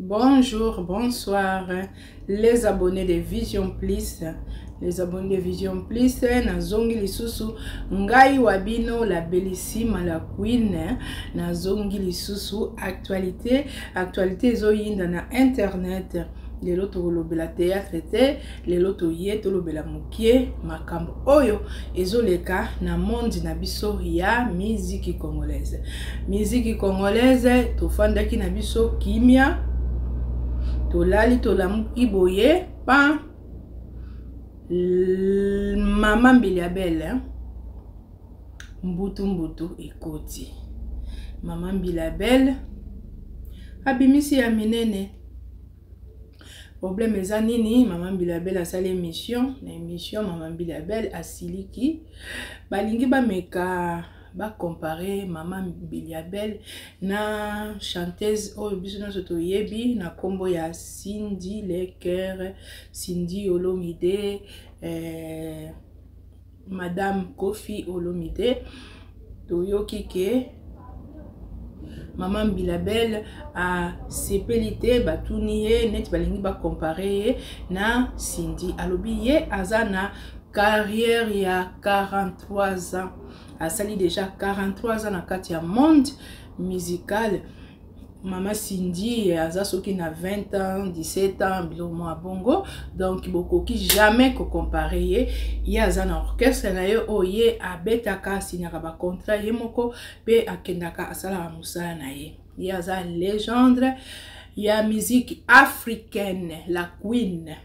Bonjour, bonsoir, les abonnés de Vision Plus. Les abonnés de Vision Plus, nazongi lisusu ngai wabino la bellissime la queen, nazongi lisusu actualité ezoyinda na internet. Lelo tolobela théâtre te, lelo toye tolobela mukie makambo oyo ezoleka na monde na biso ya musique congolaise. Musique congolaise tofandaki na biso kimia. Tolali tolamuki boye pa Mama Mbiliabel mbutu ekoti. Mama Mbiliabel abimisi ya minene. Problème eza nini? Mama Mbiliabel asali émission, na émission Mama Mbiliabel asiliki balingi bameka ba comparer Mama Mbiliabel na chanteuse oyo biso nyonso toyebi na kombo ya Cindy Lecker, Cindy Olomide, Madame Kofi Olomide. Toyoki ke Mama Mbiliabel a sepelite batuni ye net balingi ba comparer na Cindy. Alobi ye azana carrière ya 43 ans. Asali déjà 43 ans na kati ya monde musical. Mama Cindy aza soki na 20 ans, 17 ans, bilo mwa bongo. Donc bokoki jamais ko comparer ye. Ye aza na orchestre na ye oye abetaka signaka ba contrat ye moko pe akendaka asala musala na ye. Ye aza légende ya musique africaine, la queen.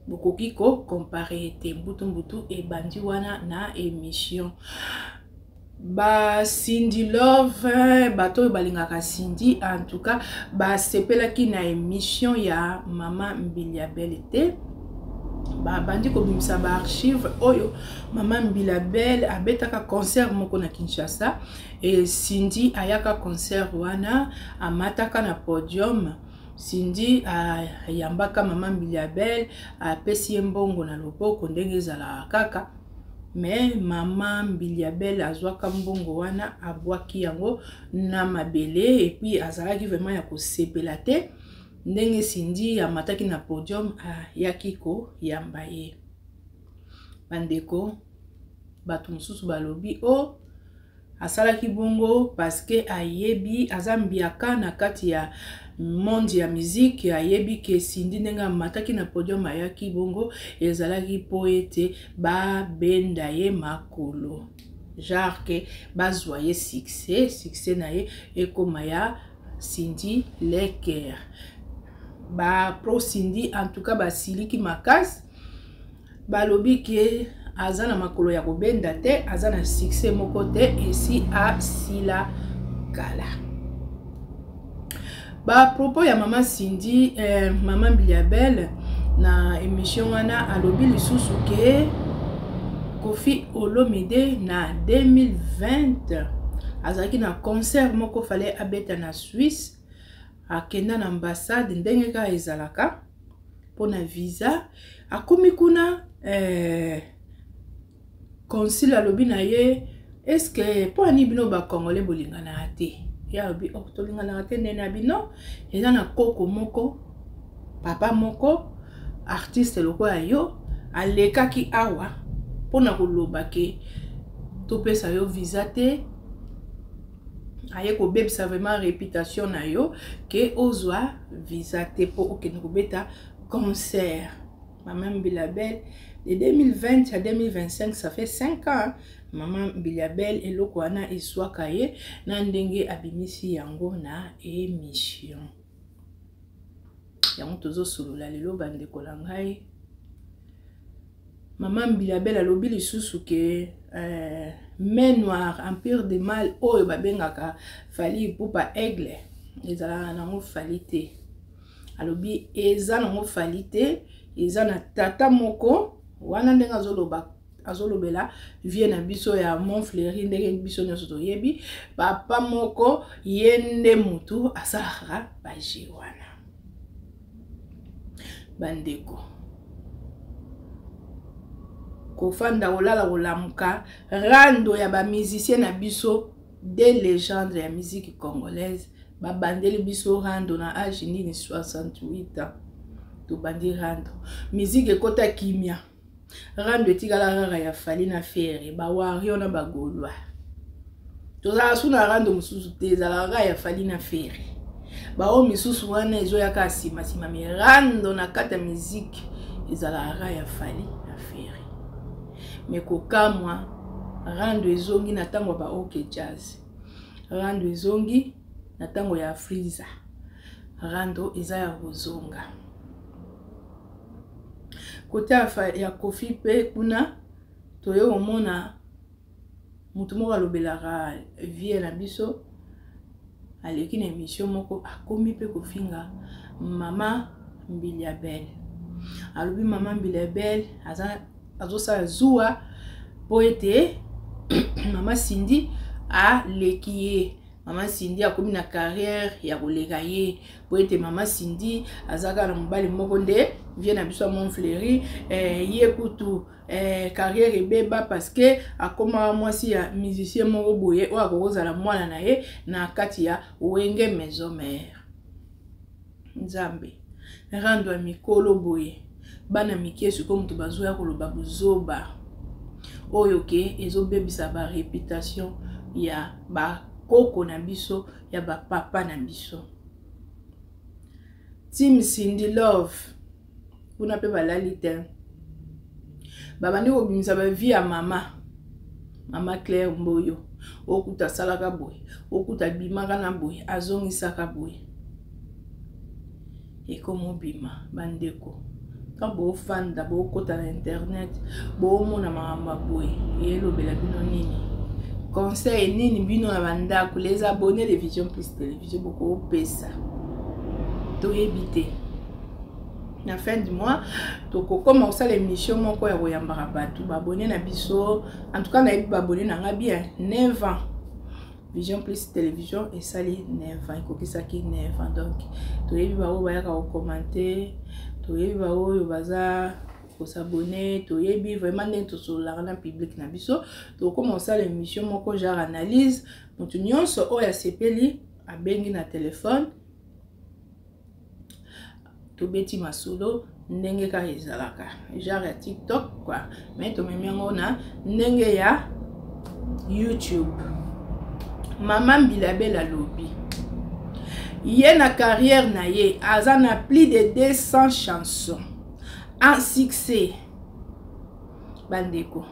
Bokoki ko comparer te mbutu e bandi wana na émission. Ba Cindy Love bato balingaka Cindy, en tout cas ba sepelaki na émission ya Mama Mbiliabel te. Ba bandi ko bimisa ba archive oyo Mama Mbiliabel abetaka concert moko na Kinshasa et Cindy ayaka concert wana amataka na podium. Cindy yambaka Mama Mbiliabel apesi mbongo na loboko ndenge ezala kaka. Mais Mama Mbiliabel azwaka mbongo wana abwaki yango na mabele et puis azalaki vraiment ya kosepela te ndenge Cindy amataki na podium ayaki ko yamba ye. Bandeko bato mosusu balobi o asalaki bongo parce que ayebi azambiaka na kati ya monde ya musique, ayebi ke Cindy nenga mataki na podium ayaki bongo ezalaki po ete ba benda ye makolo, genre ke bazwa ye succès na ye ekoma ya Cindy Lecker. Ba pro Cindy en tout cas basiliki makasi balobi ke azana makolo ya kobenda te, azana succès moko te esi asila kala. Ba propos ya Mama Cindy, Mama Mbiliabel na émission wana alobi lisusu ke Kofi Olomide na 2020 azalaki na concert moko fale abeta na Suisse, akenda na ambassade ndenge ka ezalaka pona visa, akomi kuna consul alobi na ye est-ce que po ani bino ba congolais bolingana te? Ya obi tolingana te nene abino eza na koko moko papa moko artiste lokola yo alekaki awa pona koloba ke topesa yo visa te, aye ko bebisa vraiment réputation na yo ke ozwa visa te po okende kobeta concert. Mama Mbiliabel de 2020 à 2025 ça fait 5 ans. Mama Mbiliabel eloko wana eswaka ye na ndenge abimisi yango na émission. Yango tozo solola lelo bandeko na ngai. Mama Mbiliabel alobi lisusu ke Main Noire, Empire de Mal oyo babengaka Fally Ipupa Aigle ezala nango Fally te. Alobi eza nango Fally te, eza na tata moko wana ndenge azolobela vie na biso ya Montfleury ndenge biso nyonso toyebi. Papa moko yende mutu asalaka baji wana. Bandeko kofanda olala olamuka rando ya ba musicien na biso des légendes ya musique congolaise babandeli biso Rando na âge nini 68 ans to bandi Rando musique ekota kimia Rando etikala rara ya Fally na Ferry ba wario na bagolwa tozala suna Rando mususu te ezalaka ya Fally na Ferry bao misusu wana ezoyaka sima mi Rando na kata musique ezalaka ya Fally na Ferry mekokamwa Rando ezongi na tango ba OK jazz Rando ezongi na tango ya Friza Rando eza ya kozonga kote ya Kofi pe kuna toyo omona mutu moko alobelaka vie na biso aleki na émission moko akomi pe kofinga Mama Mbiliabel alobi Mama Mbiliabel azosala zuwa po ete Mama Cindy aleki ye Mama Cindy akomi na carrière ya koleka ye po ete Mama Cindy azaka na mobali moko nde vie na biso mon fleury ye kutu carrière ebeba parce que akoma mwasi ya musicien moko boye o akozala mwana na ye na kati ya Wenge Maison Mère Nzambe Rando mikolo boye bana mikesu ko mutu bazoya koloba buzoba oyo ke ezobebisa ba réputation ya ba koko na biso ya ba papa na biso Team Cindy Love kuna pe balali te babandi kobimisa ba vie ya Mama Claire Mboyo okuta salaka boye okuta bimaka na boye azongisaka boye ekomo bima bandeko ka bo fanda bo kota na internet bo mona mama boye elobela bino nini conseil nini bino na bandako les abonnés de Vision Plus Télévision beaucoup pesa to éviter na fin du mois to kokoma osala émission moko ya koyambaka bato babonné na biso en tout cas na yebi babonné na nga bien 9 ans Vision Plus Télévision et sali 9 ans ekokisaki 9 ans donc to yebi ba o bayaka ko commenter to yebi ba o baza ko s'abonner to yebi vraiment nento sur l'argent public na biso to commencer l'émission moko genre analyse mutu nyonso o ya sepeli abengi na téléphone to beti masolo ndenge ka ezalaka genre ya TikTok quoi mais to memiango na ndenge ya YouTube Mama Mbiliabel alobi ye na carrière na ye aza na plus de 200 chansons en succès bandeko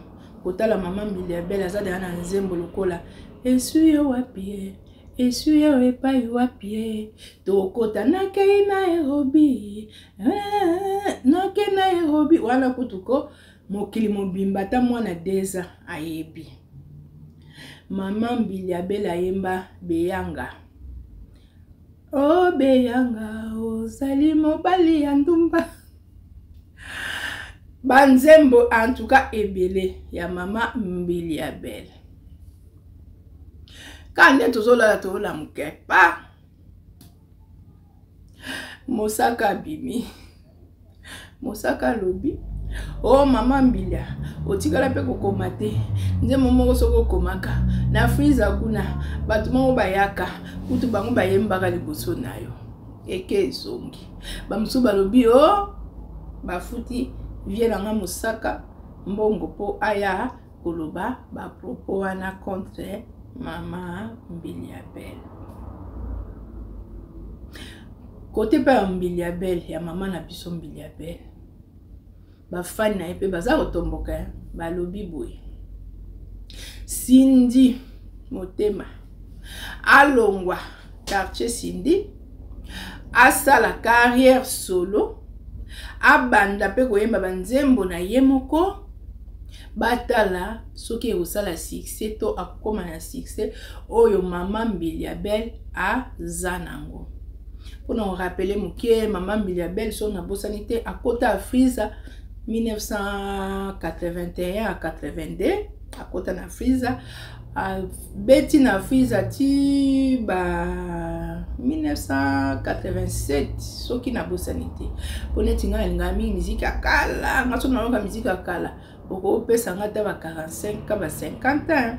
kotala Mama Mbiliabel aza de na nzembo lokola esuyo wapi esuyo epai wapi tokota nakei na Nairobi nake na Nairobi wana kutuko mokili mobimba ta mwana deza ayebi Mama Mbiliabel ayemba beyanga oh beyanga ozali mobali ya ndumba banzembo en tout cas ebele ya Mama Mbiliabel kande tozola tola mukepa Mosaka bimi Mosaka lobi oh Mama Mbilia otikala pe kokoma te nze momo soko komaka na Friza kuna batu mo bayaka kutu bango bayembaka liboso nayo eke ezongi bamusu balobi oh bafuti vie nanga Mosaka mbongo po aya koloba ba propos wana contre Mama Mbiliabel côté pa Mbiliabel ya mama na biso Mbiliabel ba fan na epe baza kotomboka balobi boye Cindy Motema alongwa quartier Cindy asala carrière solo abanda pe koyemba banzembo na ye moko batala soki osala succès to akoma na succès oyo Mama Mbiliabel aza nango pona on rappeler mukie Mama Mbiliabel son na bosanité à kota à Friza 1981 à 82 à kota na Friza beti na Friza ti ba 1987 soki na bosanité pona tinga ngami musique akala ngaso na loka musique akala oko pesa ngata ba 45 ka ba 50 ans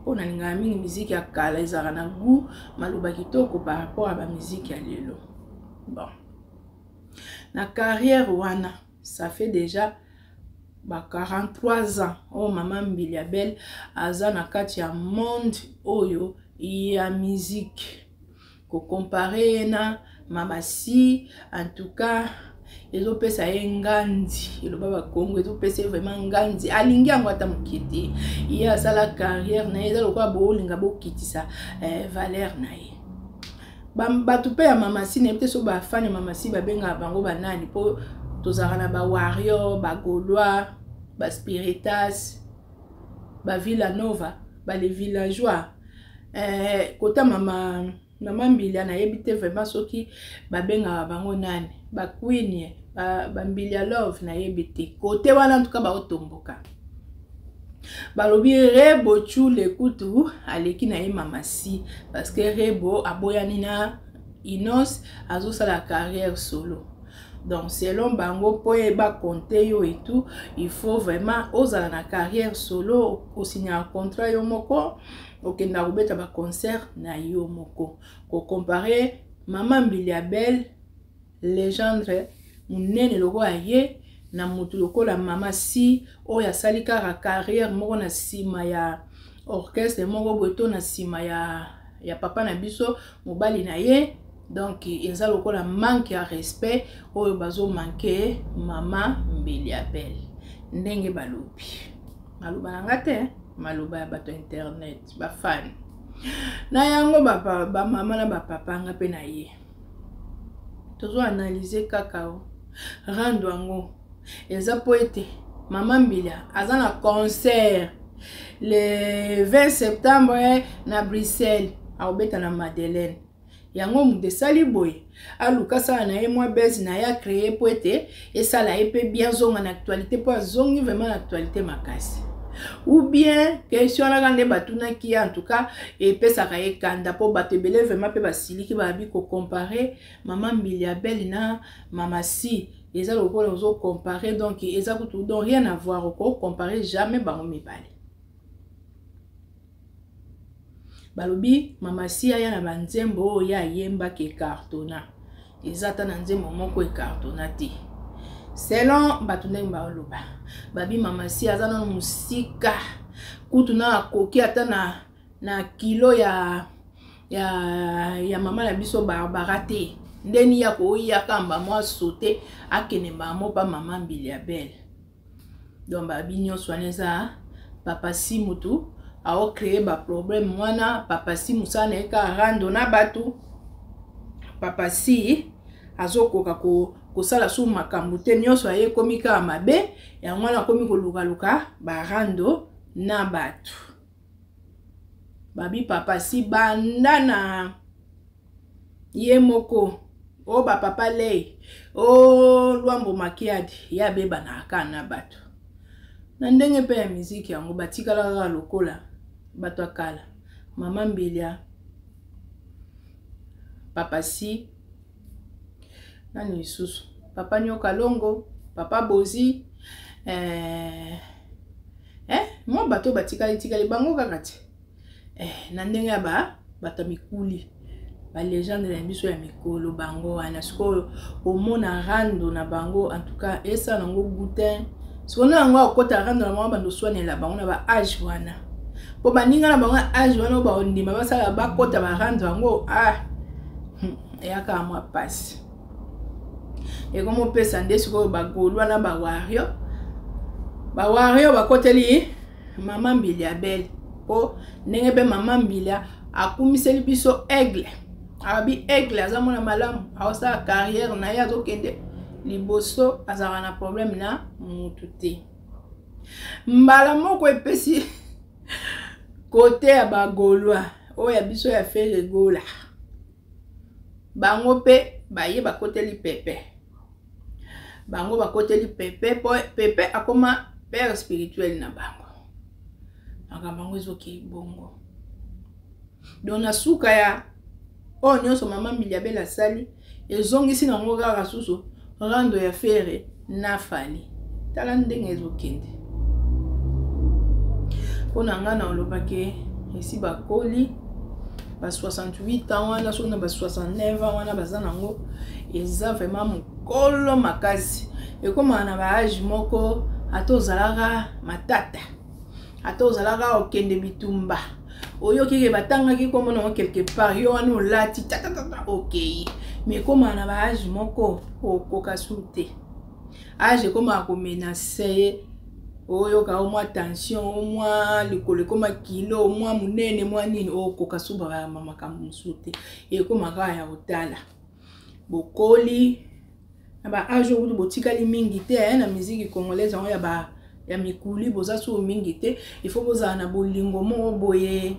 On a une musique à kala, ils ont un goût, maloba kitoko par rapport à la musique à lelo. Bon. La carrière wana, ça fait déjà 43 ans. Oh maman Mbiliabel, azana kati ya monde oyo ya musique. Ko comparer na Mama Si, en tout cas, ils ont pesa ngandi, ils baba Congo, ils ont pesa vraiment ngandi. Alingi angwata mukiti. Il y a ça la carrière na eza lokwa bo linga bo kitisa valeur na ye. Batu pe ya Mama Si ne peut so ba fan ya Mama Si ba benga bango banani po tozara na ba warrior, ba Gaulois, ba Spiritas, ba Villanova, ba les villageois. Kota Maman Mbilia na yebite vraiment soki ba benga bango nani, ba Queen, ba Mbilia Love na yebite. Kote wana en tout cas ba otomboka. Balobi Rebo Chule kutu aleki na ye Mama Si parce que Rebo aboyani na Inos azo sala carrière solo. Donc selon bango po eba compter yo et tout, il faut vraiment osala na carrière solo, o signer un contrat yo moko, okenda kobeta ba concert na yo moko. Ko comparer Maman Mbiliabel légende munene loko aye na mutu loko la Mama Si oya sali kaka carrière moko na sima ya orchestre moko boto na sima ya papa na biso mobali na ye. Donc ils ont le manque de respect au bazo manqué Maman Mbiliabel ndenge balobi maluba nangate maluba bato internet ba fan na yango ba mama na ba papa nga pe na ye tozo analyser kakao rando yango eza poete Maman Mbilia azana concert le 20 septembre na Bruxelles a obeta na Madeleine. Yango mu de sali boy aluka sala na ye mwa base na ya créer poete et ça la épée bien zonga na actualité pour zongi vraiment l'actualité makasi ou bien question la gande batuna ki en tout cas et pesa ka ye kanda po batebele vraiment pe basili ki ba bi ko comparer Maman Mbiliabel na Mama Si eza lokola ozo comparer donc eza kutu donc rien à voir ko comparer jamais bango mibale. Balobi Mama Si aya na banzembo ya yemba ke cartona ezata na nzembo moko e cartona ti selon batundeng ba oloba babi Mama Si azana musika kutu na koki ata na kilo ya mama na biso Barbara te ndeni ya ko ya kamba mwa sauter akene ba mo pa Maman Mbiliabel. Donc babi nyonso aneza Papa Si mutu a créé ba problème mwana Papa Si musana eka rando na batu Papa Si azokoka ko sala su makambo te nyonso aye komika mabe ya mwana komi ko luka ba rando na batu babi Papa Si bandana ye moko o ba papa lei o Luambo Makiadi ya beba na kana batu na ndenge pe ya muziki yango batikala lokola bato akala Maman Mbilia Papa Si nani lisusu Papa Nyoka Longo Papa Bozi mo bato batikali bango kaka te na ndenge ya bato mikuli ba légende na biso ya mikolo bango wana siko omona rando na bango en tout cas esa nango goutin siko na ngo akota rando na bango bando soanela bango na ba âge wana po baninga na bango âge wana ba ondima basala bakota ba rando yango eyaka mwa pasi ekomo pesa nde siko ba Gaulois na ba warrior bakoteli Maman Mbiliabel po ndenge pe Maman Mbilia akumiseli biso aigle abi aigle azamona malamu aosa carrière na ya zokende liboso azara na problème na mutu te mbala moko epesi côté ya ba Gaulois oya biso ya faire gola bango pe baye bakoteli pepe bango bakoteli pepe po pepe akoma père spirituel na bango bango ezoki bongo donc na suka ya o nyonso Maman Mbiliabel asali ezongisi nango kaka susu rando ya fere na fali tala ndenge ezokende mpona nga na olobaki ici bakoli ba 68 ans wana so na ba 69 ans wana bazanango eza vraiment mokolo makasi ekoma na ba âge moko atozalaka matata atozalaka okende bitumba oyoki ke batanga ki komona quelque part yo wana olati tatata okay mais koma na ba âge moko okoka sute âge koma ko menacer oyo ka mwa tension mwa likolo koma kilo mwa munene mwa nini okoka suba ba mama kamusute e koma ka ya otala bokoli na ba âge oyo botikali mingi te na musique congolaise ya ba ya mikuli boza so mingi te il faut boza na bolingo mo boye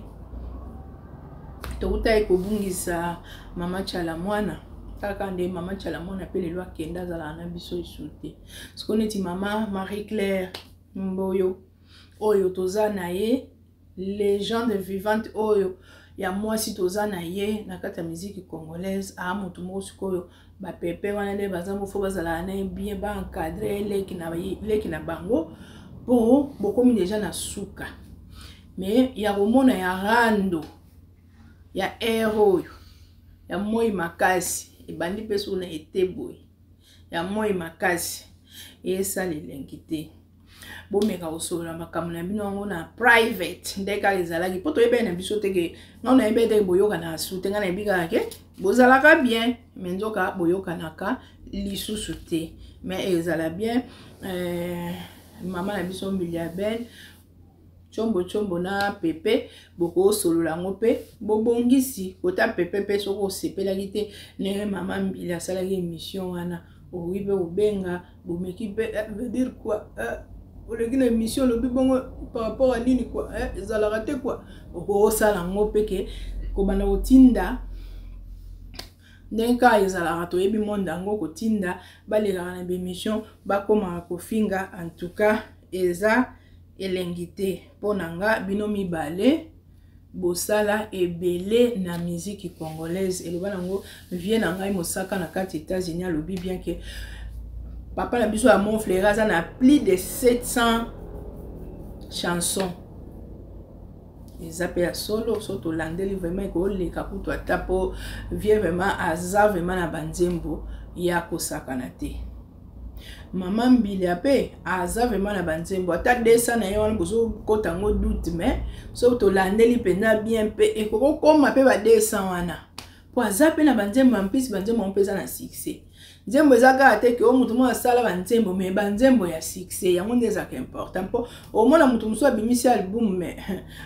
tokuta ekobungisa mama Chala mwana kaka nde mama Chala mwana pe lelo akenda zala na biso isute sikoneti mama Marie Claire Mboyo oyo toza na ye légende vivante oyo ya mwasi toza na ye na kata musique congolaise a mutu moko sikoyo ba pepe wana nde bazambo fo bazala na bien ba encadrer leki na bango po bokomi déjà na suka mais ya komona ya rando ya oyo ya moi makasi ebandi pe so na eteboy ya moi makasi esa lelengi te bomeka osola makambo na bino ngo na private ndeka ezalaki poto ebe na biso teke non na ebe te boyoka na sute nga na ebika ke bozalaka bien mais nzoka boyokanaka lisusu te mais ezala bien mama na biso Mbiliabel chombo na pepe boko solola ngo pe bobongisi kota pepe pe soko sepelaki te ne mama Mbili asalaki émission wana owibe obenga bomeki pe veut dire quoi oleki na émission lobi bongo par rapport à nini quoi ezalaka te quoi oko sala ngo pe ke kobana otinda ndenka ezalaka toyebi monde yango kotinda balelaka na bémission bakoma kofinga en tout cas eza elengi te mpona nga bino mibale bosala ebele na musique congolaise eloba nango vie na ngai mosaka na kati États-Unis alobi bien que papa na biso ya mon frère aza na plus de 700 chansons eza pe ya solo so tolandeli vraiment ekoleka kutu ata po vie vraiment aza vraiment na banzembo ya kosakana te mama Mbili ape aza vraiment na banzembo ata desa na ye wana bozo kota ngo doute mais so tolandeli pena bien pe ekoko koma pe ba desa wana po aza pe na banzembo ampisi banzembo mpeza na succès nzembo ezaka te ke o mutu mo asala banzembo mais banzembo ya succès yango nde ezaka important po omona mutu musu abimisi album mais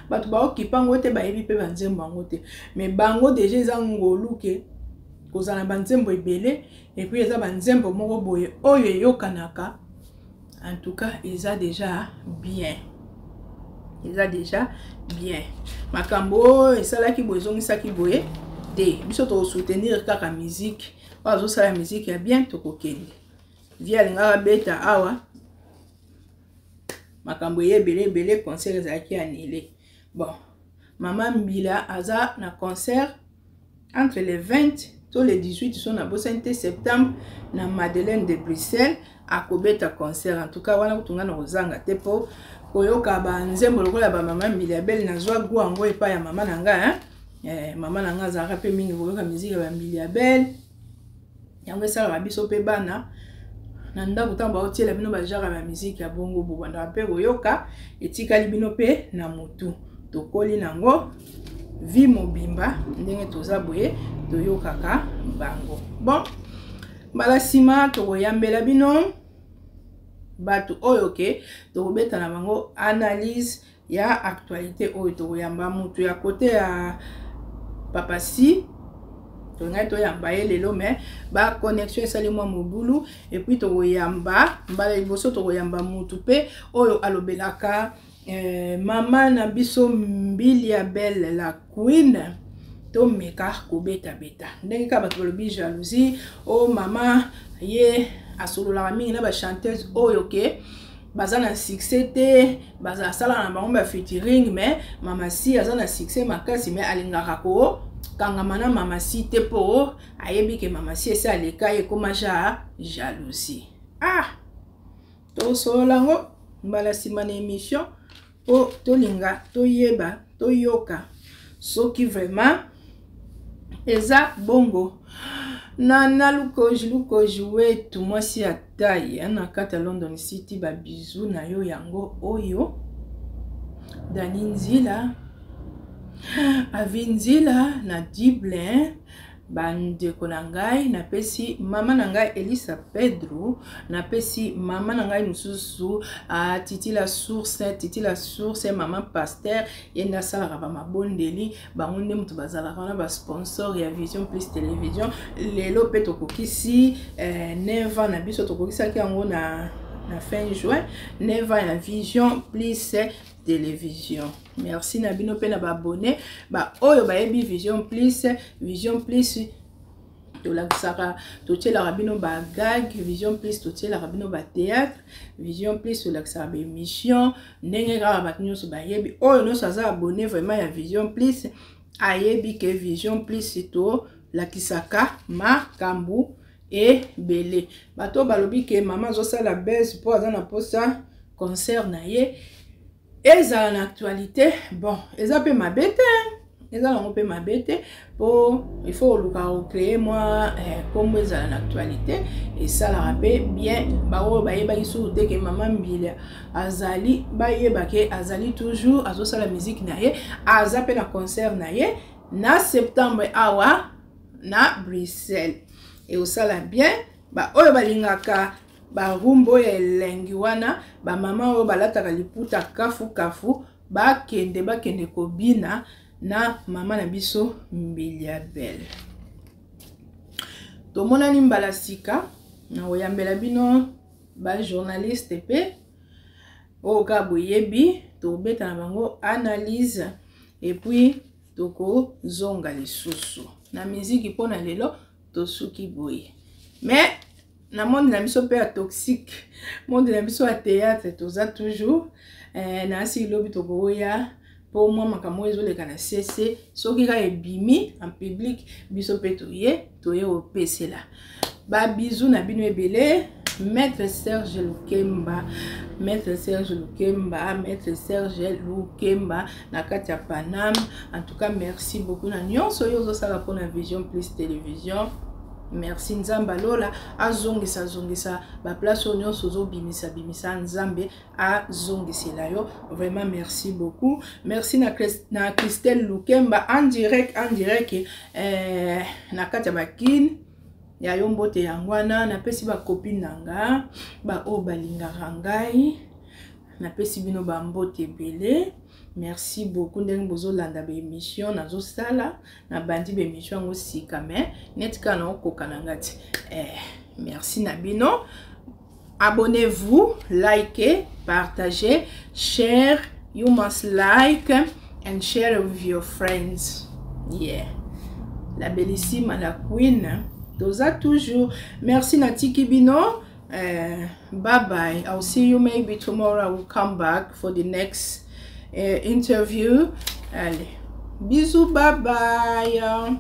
bato baokipango te bayebi pe banzembo yango te mais bango déjà eza ngolu ke kozala banzembo ebele et puis eza banzembo moko boye oyo eyokanaka en tout cas eza déjà bien makambo esalaki boye ezongisaki boye te biso tokosoutenir kaka musique oyo azosala musique ya bien tokokende vie alingaka beta awa makambo ebele concert ezalaki annulé bon mama Mbila aza na concert entre les 20 to les 18 so na bosante septembre na Madeleine de Bruxelles akobeta concert en tout cas wana kutunga na kozanga te po koyoka banzembo lokola ba mama Mbiliabel na zwa gwango epa ya mama nanga mama nanga azaka pe mingi koyoka musique ya Mbiliabel yango esala biso pe bana na ndako tamba otiela bino ba genre ya musique ya bongo bobanda pe koyoka etikali bino pe na mutu tokoli nango vi mobimba ndenge toza boye toyokaka bango bon mbala sima tokoyambela bino bato oyo ke tokobeta na bango analyse ya actualité oyo tokoyamba mutu ya kote ya papa si tongai toyamba ye lelo mais ba connexion esali mwa mobulu et puis tokoyamba mbala liboso tokoyamba mutu pe oyo alobelaka mama na biso Mbiliabel la queen to meka kobeta ndenge ka bato balobi jalousie o mama ye asololaka mingi na ba chanteuse oyo ke baza na succès te baza sala na bango ba featuring mais mama si aza na succès makasi mais alingaka ko kangama na mama si te po ayebi ke mama si esa aleka ekoma jalousie to sololango mbala sima na émission o tolinga toyeba toyoka soki vraiment eza bongo. Nana lukoji wetu mwasi ya taille na kata London City, ba bisou na yo yango oyo Dani Nzila Avinzila na Dublin, bandeko na ngai na pesi mama na ngai Elisa Pedro, na pesi mama na ngai mususu Titi la source mama pasteur yenda sala ba mabondeli bangonde mutu bazala kana ba sponsor ya Vision Plus Télévision. Lelo pe tokokisi neva na biso tokokisa ki yango na fin juin, neva na Vision Plus Télévision. Merci na bino pe na ba abonné ba oyo ba yebi Vision Plus to la saka to tela rabino ba gag, Vision Plus to tela rabino ba théâtre, Vision Plus to la saka ba émission ndenge ga ba nyonso ba yebi oyo no saza abonné vraiment ya Vision Plus ayebi ke Vision Plus to la kisaka makambu et belé bato balobi ke mama zo sala base po azana posa concert na ye eza na actualité. Bon eza pe mabete eza lango pe mabete po il faut luka créer moi comme eza na actualité et ça la rappelle bien bawo bayeba isu te ke mama Mbila azali bayeba ke azali toujours azo sala musique na ye aza pe na concert na ye na septembre awa na Bruxelles et au sala bien ba oyo balingaka ba rumbo ya elengi wana ba mama oyo balataka liputa kafu bakende kobina na mama na biso Mbilia Belle. Tomonani mbala sika na oyambela bino ba journaliste pe o ka boyebi to beta na bango analyse et puis toko zonga lisusu na musique pona lelo to suki boye. Mais na monde na biso pe toxique, monde na biso a théâtre toza toujours na si lobi to boya pour moi makambo ezoleka na cc soki ka ebimi en public biso pe toye o PC là. Ba bisou na bino ebele. Maître Serge Lukemba na kati ya Panam. En tout cas merci beaucoup na nyonso yo sala pour la Vision Plus Télévision. Merci Nzamba Lola azongisa ba place nyonso zo bimisa Nzambe azongisela yo. Vraiment merci beaucoup. Merci na Christelle Lukemba en direct na kati ya Bakin ya yombote yangwana na pesi ba copine nanga ba o balinga rangai na pesi bino ba mbote belé. Merci beaucoup ndenge bozo landa ba émission nazo sala na bandi ba émission ngo sika mais netka na okoka nangati merci na bino. Abonnez-vous, likez, partagez, share. You must like and share with your friends. Yeah, la bellissime la queen Doza toujours. Merci Natiki Bino. Bye bye. I'll see you maybe tomorrow. I will come back for the next interview. Allez. Bisous. Bye bye.